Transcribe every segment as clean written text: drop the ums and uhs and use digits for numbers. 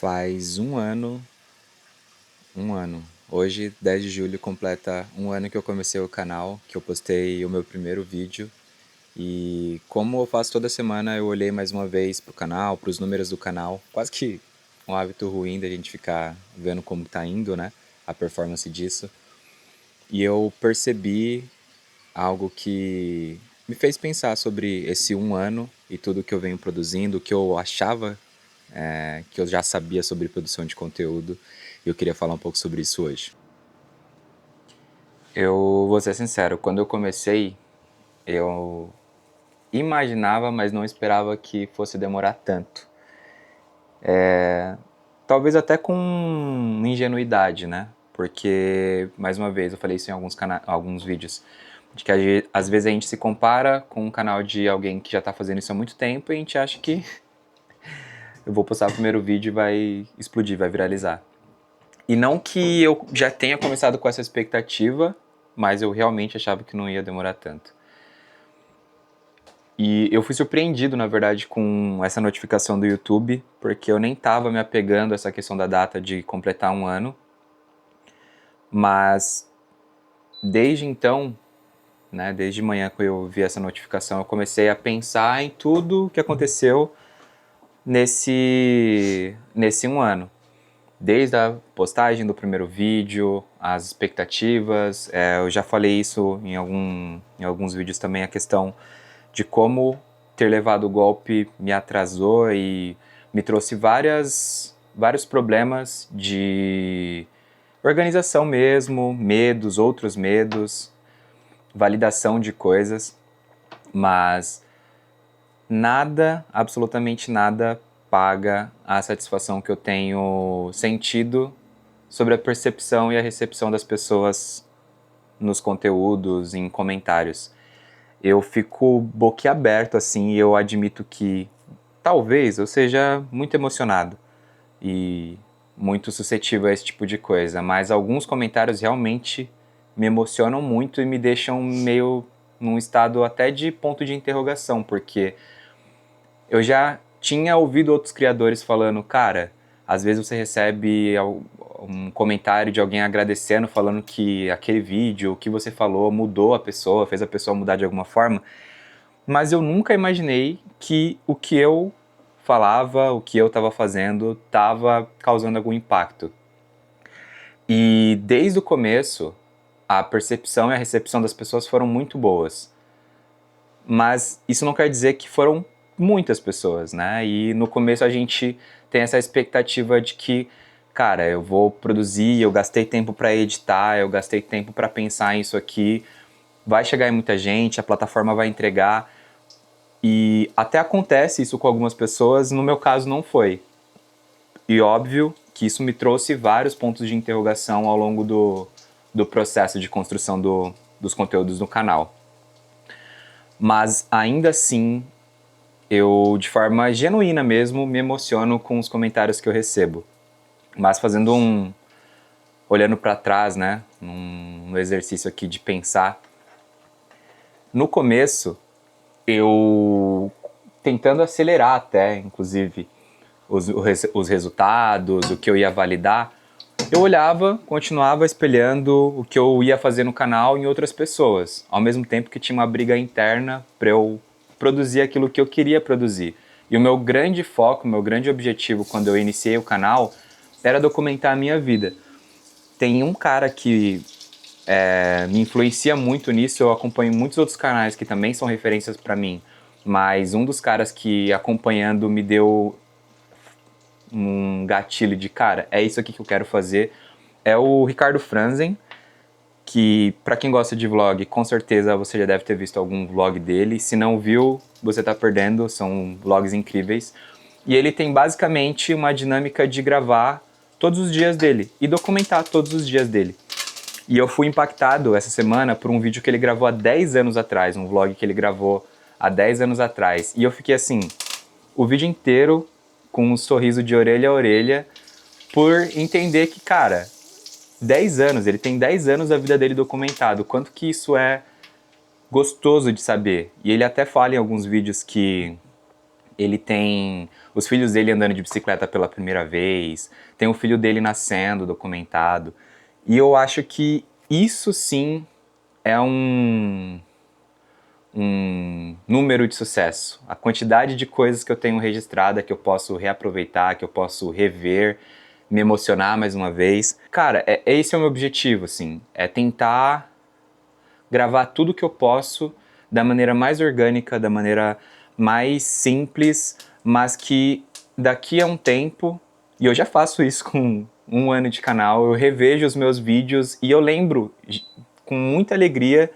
Faz um ano. Hoje, 10 de julho, completa um ano que eu comecei o canal, que eu postei o meu primeiro vídeo. E como eu faço toda semana, eu olhei mais uma vez pro canal, pros números do canal. Quase que um hábito ruim da gente ficar vendo como tá indo, né? A performance disso. E eu percebi algo que me fez pensar sobre esse um ano e tudo que eu venho produzindo, o que eu achava que eu já sabia sobre produção de conteúdo, e eu queria falar um pouco sobre isso hoje. Eu vou ser sincero, quando eu comecei, eu imaginava, mas não esperava que fosse demorar tanto. Talvez até com ingenuidade, né? Porque, mais uma vez, eu falei isso em alguns vídeos, de que às vezes a gente se compara com um canal de alguém que já tá fazendo isso há muito tempo e a gente acha que eu vou postar o primeiro vídeo e vai explodir, vai viralizar. E não que eu já tenha começado com essa expectativa, mas eu realmente achava que não ia demorar tanto. E eu fui surpreendido, na verdade, com essa notificação do YouTube, porque eu nem estava me apegando a essa questão da data de completar um ano. Mas desde então, né, desde manhã que eu vi essa notificação, eu comecei a pensar em tudo que aconteceu nesse um ano. Desde a postagem do primeiro vídeo, as expectativas, eu já falei isso em alguns vídeos também, a questão de como ter levado o golpe me atrasou e me trouxe vários problemas de organização mesmo, medos, outros medos, validação de coisas, mas nada, absolutamente nada, paga a satisfação que eu tenho sentido sobre a percepção e a recepção das pessoas nos conteúdos, em comentários. Eu fico boquiaberto assim e eu admito que talvez eu seja muito emocionado e muito suscetível a esse tipo de coisa, mas alguns comentários realmente me emocionam muito e me deixam meio num estado até de ponto de interrogação, porque eu já tinha ouvido outros criadores falando, cara, às vezes você recebe um comentário de alguém agradecendo, falando que aquele vídeo, o que você falou, mudou a pessoa, fez a pessoa mudar de alguma forma, mas eu nunca imaginei que o que eu falava, o que eu estava fazendo, estava causando algum impacto. E desde o começo, a percepção e a recepção das pessoas foram muito boas. Mas isso não quer dizer que foram muitas pessoas, né? E no começo a gente tem essa expectativa de que, cara, eu vou produzir, eu gastei tempo para editar, eu gastei tempo para pensar nisso aqui, vai chegar em muita gente, a plataforma vai entregar. E até acontece isso com algumas pessoas, no meu caso não foi. E óbvio que isso me trouxe vários pontos de interrogação ao longo do processo de construção dos conteúdos do canal. Mas ainda assim, eu, de forma genuína mesmo, me emociono com os comentários que eu recebo. Mas olhando para trás, né, num exercício aqui de pensar, no começo, eu tentando acelerar até, inclusive, os resultados, o que eu ia validar, eu olhava, continuava espelhando o que eu ia fazer no canal em outras pessoas, ao mesmo tempo que tinha uma briga interna para eu produzir aquilo que eu queria produzir. E o meu grande foco, o meu grande objetivo quando eu iniciei o canal era documentar a minha vida. Tem um cara que me influencia muito nisso, eu acompanho muitos outros canais que também são referências para mim, mas um dos caras que acompanhando me deu um gatilho de, cara, é isso aqui que eu quero fazer, é o Ricardo Franzen, que para quem gosta de vlog, com certeza você já deve ter visto algum vlog dele, se não viu, você tá perdendo, são vlogs incríveis. E ele tem basicamente uma dinâmica de gravar todos os dias dele e documentar todos os dias dele. E eu fui impactado essa semana por um vídeo que ele gravou há 10 anos atrás, um vlog que ele gravou há 10 anos atrás. E eu fiquei assim, o vídeo inteiro com um sorriso de orelha a orelha, por entender que, cara, 10 anos, ele tem 10 anos da vida dele documentado, quanto que isso é gostoso de saber. E ele até fala em alguns vídeos que Ele tem os filhos dele andando de bicicleta pela primeira vez, tem o filho dele nascendo, documentado. E eu acho que isso sim é um número de sucesso. A quantidade de coisas que eu tenho registrada, que eu posso reaproveitar, que eu posso rever, me emocionar mais uma vez. Cara, esse é o meu objetivo, assim. É tentar gravar tudo que eu posso da maneira mais orgânica, da maneira mais simples, mas que daqui a um tempo, e eu já faço isso com um ano de canal, eu revejo os meus vídeos e eu lembro com muita alegria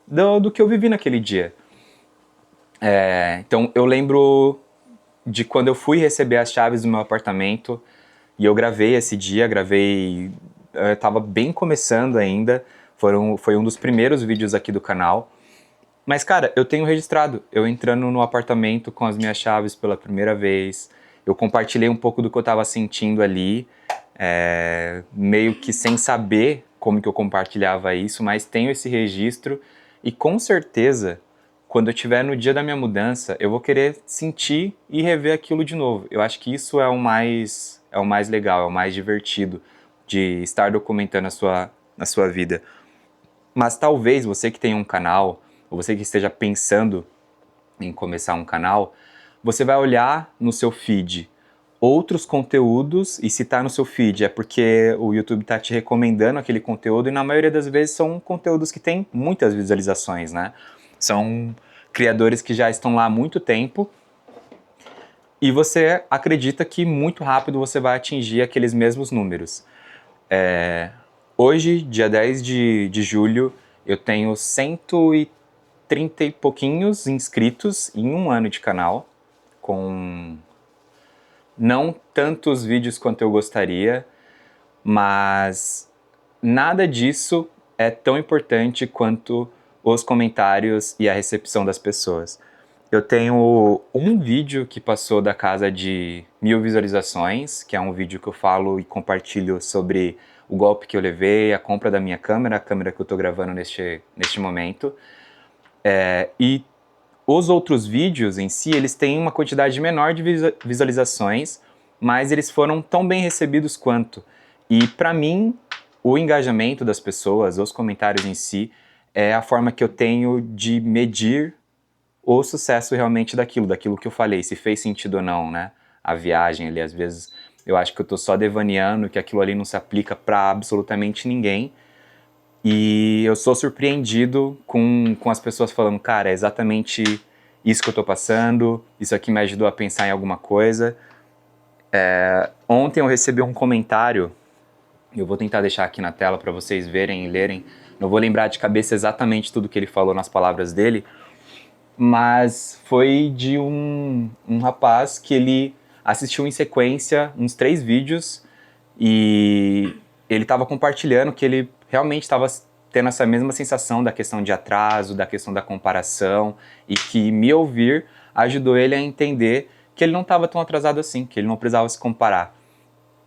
do que eu vivi naquele dia. Então eu lembro de quando eu fui receber as chaves do meu apartamento e eu gravei esse dia, eu tava bem começando ainda, foi um dos primeiros vídeos aqui do canal. Mas cara, eu tenho registrado, eu entrando no apartamento com as minhas chaves pela primeira vez, eu compartilhei um pouco do que eu tava sentindo ali, meio que sem saber como que eu compartilhava isso, mas tenho esse registro e com certeza, quando eu estiver no dia da minha mudança, eu vou querer sentir e rever aquilo de novo. Eu acho que isso é o mais legal, é o mais divertido de estar documentando a sua vida. Mas talvez você que tem um canal, ou você que esteja pensando em começar um canal, você vai olhar no seu feed outros conteúdos, e se está no seu feed é porque o YouTube está te recomendando aquele conteúdo, e na maioria das vezes são conteúdos que têm muitas visualizações, né? São criadores que já estão lá há muito tempo, e você acredita que muito rápido você vai atingir aqueles mesmos números. Hoje, dia 10 de julho, eu tenho 130 e pouquinhos inscritos em um ano de canal, com não tantos vídeos quanto eu gostaria, mas nada disso é tão importante quanto os comentários e a recepção das pessoas. Eu tenho um vídeo que passou da casa de 1000 visualizações, que é um vídeo que eu falo e compartilho sobre o golpe que eu levei, a compra da minha câmera, a câmera que eu estou gravando neste momento. E os outros vídeos em si, eles têm uma quantidade menor de visualizações, mas eles foram tão bem recebidos quanto. E para mim, o engajamento das pessoas, os comentários em si, é a forma que eu tenho de medir o sucesso realmente daquilo que eu falei, se fez sentido ou não, né? A viagem ali, às vezes eu acho que eu tô só devaneando, que aquilo ali não se aplica para absolutamente ninguém. E eu sou surpreendido com as pessoas falando, cara, é exatamente isso que eu tô passando, isso aqui me ajudou a pensar em alguma coisa. Ontem eu recebi um comentário, eu vou tentar deixar aqui na tela para vocês verem e lerem, não vou lembrar de cabeça exatamente tudo que ele falou nas palavras dele, mas foi de um rapaz que ele assistiu em sequência uns 3 vídeos e ele estava compartilhando que ele realmente estava tendo essa mesma sensação da questão de atraso, da questão da comparação, e que me ouvir ajudou ele a entender que ele não estava tão atrasado assim, que ele não precisava se comparar.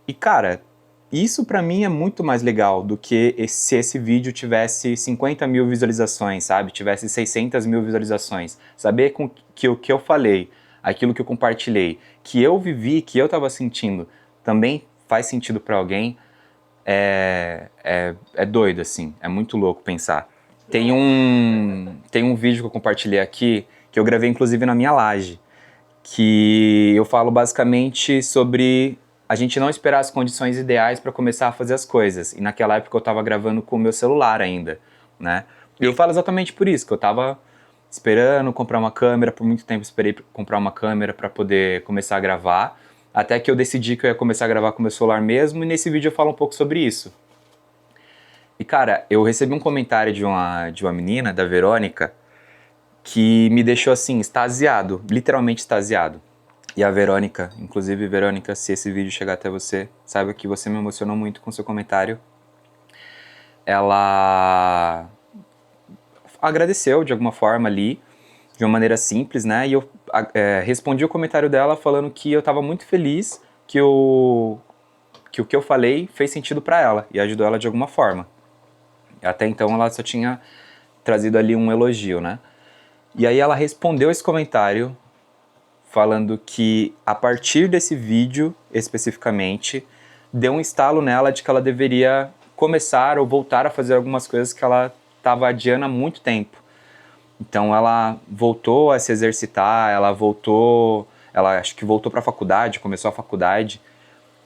E cara, isso pra mim é muito mais legal do que se esse vídeo tivesse 50 mil visualizações, sabe? Tivesse 600 mil visualizações. Saber que o que eu falei, aquilo que eu compartilhei, que eu vivi, que eu tava sentindo, também faz sentido pra alguém, é doido, assim. É muito louco pensar. Tem um vídeo que eu compartilhei aqui, que eu gravei inclusive na minha laje, que eu falo basicamente sobre a gente não esperar as condições ideais para começar a fazer as coisas. E naquela época eu estava gravando com o meu celular ainda, né? E eu falo exatamente por isso, que eu estava esperando comprar uma câmera, por muito tempo esperei comprar uma câmera para poder começar a gravar, até que eu decidi que eu ia começar a gravar com o meu celular mesmo, e nesse vídeo eu falo um pouco sobre isso. E cara, eu recebi um comentário de uma menina, da Verônica, que me deixou assim, extasiado, literalmente extasiado. E a Verônica, inclusive Verônica, se esse vídeo chegar até você, saiba que você me emocionou muito com seu comentário. Ela agradeceu de alguma forma ali, de uma maneira simples, né? E eu respondi o comentário dela falando que eu estava muito feliz que o que eu falei fez sentido para ela e ajudou ela de alguma forma. Até então ela só tinha trazido ali um elogio, né? E aí ela respondeu esse comentário falando que a partir desse vídeo, especificamente, deu um estalo nela de que ela deveria começar ou voltar a fazer algumas coisas que ela estava adiando há muito tempo. Então ela voltou a se exercitar, ela acho que voltou para a faculdade, começou a faculdade.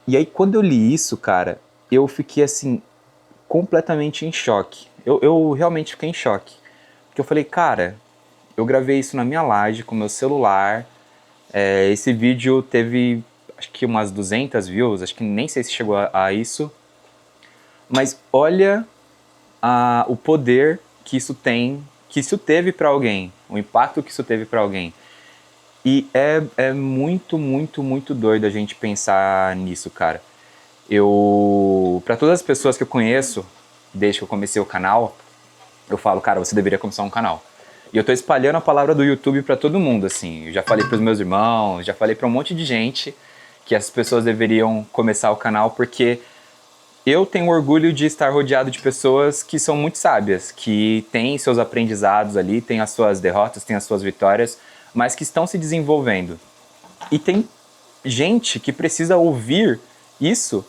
E aí quando eu li isso, cara, eu fiquei assim, completamente em choque. Eu realmente fiquei em choque. Porque eu falei, cara, eu gravei isso na minha laje com meu celular. Esse vídeo teve, acho que umas 200 views, acho que nem sei se chegou a isso. Mas olha o poder que isso tem, que isso teve para alguém, o impacto que isso teve para alguém. E é muito, muito, muito doido a gente pensar nisso, cara. Para todas as pessoas que eu conheço, desde que eu comecei o canal, eu falo, cara, você deveria começar um canal. E eu tô espalhando a palavra do YouTube pra todo mundo, assim. Eu já falei pros meus irmãos, já falei pra um monte de gente que essas pessoas deveriam começar o canal, porque eu tenho orgulho de estar rodeado de pessoas que são muito sábias, que têm seus aprendizados ali, têm as suas derrotas, têm as suas vitórias, mas que estão se desenvolvendo. E tem gente que precisa ouvir isso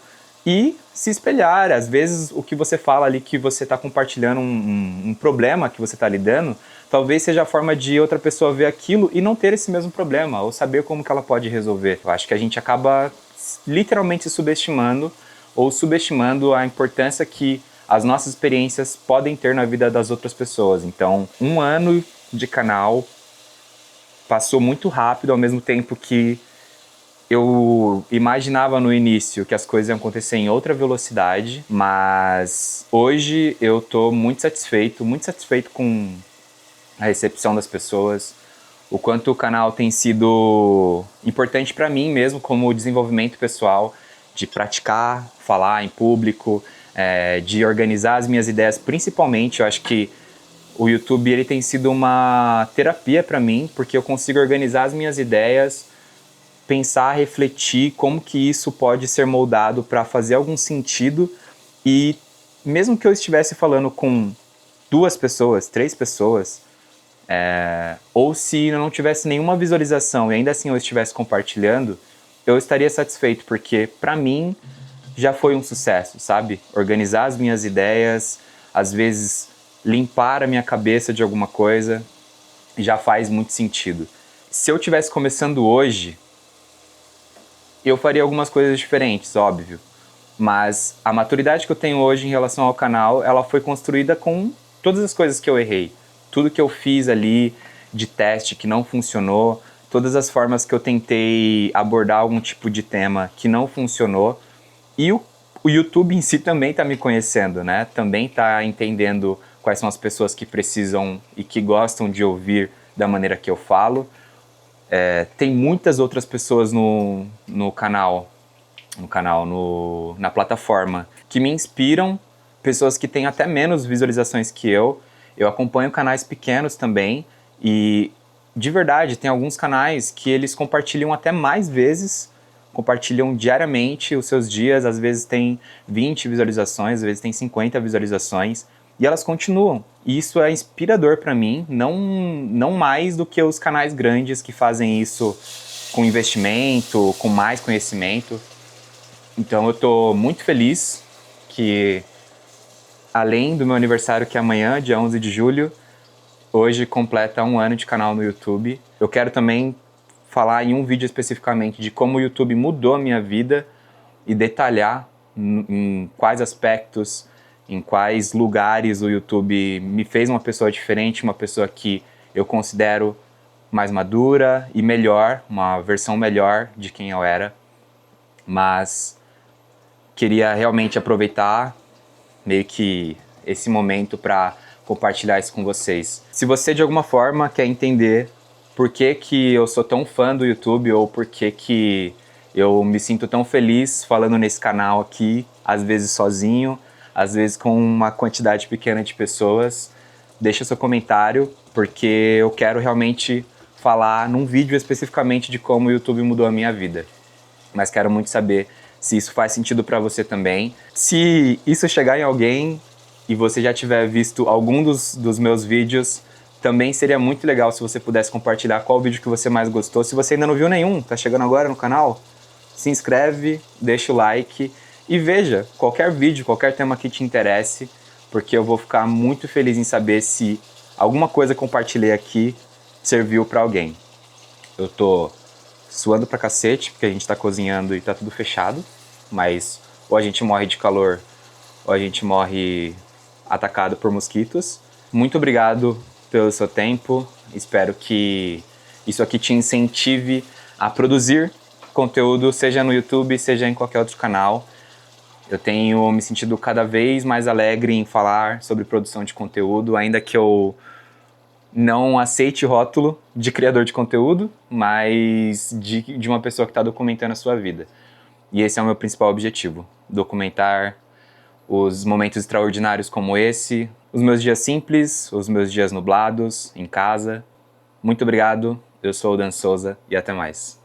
e se espelhar. Às vezes o que você fala ali, que você está compartilhando um problema que você está lidando, talvez seja a forma de outra pessoa ver aquilo e não ter esse mesmo problema, ou saber como que ela pode resolver. Eu acho que a gente acaba literalmente subestimando ou subestimando a importância que as nossas experiências podem ter na vida das outras pessoas. Então, 1 ano de canal passou muito rápido, ao mesmo tempo que eu imaginava no início que as coisas iam acontecer em outra velocidade, mas hoje eu tô muito satisfeito com a recepção das pessoas, o quanto o canal tem sido importante para mim mesmo como desenvolvimento pessoal, de praticar, falar em público, de organizar as minhas ideias, principalmente. Eu acho que o YouTube ele tem sido uma terapia para mim, porque eu consigo organizar as minhas ideias, pensar, refletir como que isso pode ser moldado para fazer algum sentido, e mesmo que eu estivesse falando com 2 pessoas, 3 pessoas, ou se eu não tivesse nenhuma visualização e ainda assim eu estivesse compartilhando, eu estaria satisfeito, porque para mim já foi um sucesso, sabe? Organizar as minhas ideias, às vezes limpar a minha cabeça de alguma coisa, já faz muito sentido. Se eu estivesse começando hoje, eu faria algumas coisas diferentes, óbvio. Mas a maturidade que eu tenho hoje em relação ao canal, ela foi construída com todas as coisas que eu errei. Tudo que eu fiz ali de teste que não funcionou, todas as formas que eu tentei abordar algum tipo de tema que não funcionou. E o YouTube em si também está me conhecendo, né? Também está entendendo quais são as pessoas que precisam e que gostam de ouvir da maneira que eu falo. Tem muitas outras pessoas na plataforma, que me inspiram, pessoas que têm até menos visualizações que eu. Eu acompanho canais pequenos também, e de verdade, tem alguns canais que eles compartilham até mais vezes, compartilham diariamente os seus dias, às vezes tem 20 visualizações, às vezes tem 50 visualizações, e elas continuam. E isso é inspirador para mim, não mais do que os canais grandes que fazem isso com investimento, com mais conhecimento. Então eu tô muito feliz que, além do meu aniversário, que é amanhã, dia 11 de julho, hoje completa 1 ano de canal no YouTube. Eu quero também falar em um vídeo especificamente de como o YouTube mudou a minha vida e detalhar em quais aspectos, em quais lugares o YouTube me fez uma pessoa diferente, uma pessoa que eu considero mais madura e melhor, uma versão melhor de quem eu era. Mas queria realmente aproveitar meio que esse momento para compartilhar isso com vocês. Se você de alguma forma quer entender por que que eu sou tão fã do YouTube, ou por que que eu me sinto tão feliz falando nesse canal aqui, às vezes sozinho, às vezes com uma quantidade pequena de pessoas, deixa seu comentário, porque eu quero realmente falar num vídeo especificamente de como o YouTube mudou a minha vida. Mas quero muito saber se isso faz sentido para você também. Se isso chegar em alguém e você já tiver visto algum dos meus vídeos, Também seria muito legal se você pudesse compartilhar qual vídeo que você mais gostou. Se você ainda não viu nenhum, tá chegando agora no canal, se inscreve, deixa o like e veja qualquer vídeo, qualquer tema que te interesse, porque eu vou ficar muito feliz em saber se alguma coisa que compartilhei aqui serviu pra alguém. Eu tô suando pra cacete, porque a gente tá cozinhando e tá tudo fechado, mas ou a gente morre de calor, ou a gente morre atacado por mosquitos. Muito obrigado pelo seu tempo, espero que isso aqui te incentive a produzir conteúdo, seja no YouTube, seja em qualquer outro canal. Eu tenho me sentido cada vez mais alegre em falar sobre produção de conteúdo, ainda que eu não aceite rótulo de criador de conteúdo, mas de uma pessoa que está documentando a sua vida. E esse é o meu principal objetivo, documentar os momentos extraordinários como esse, os meus dias simples, os meus dias nublados, em casa. Muito obrigado, eu sou o Dan Souza e até mais.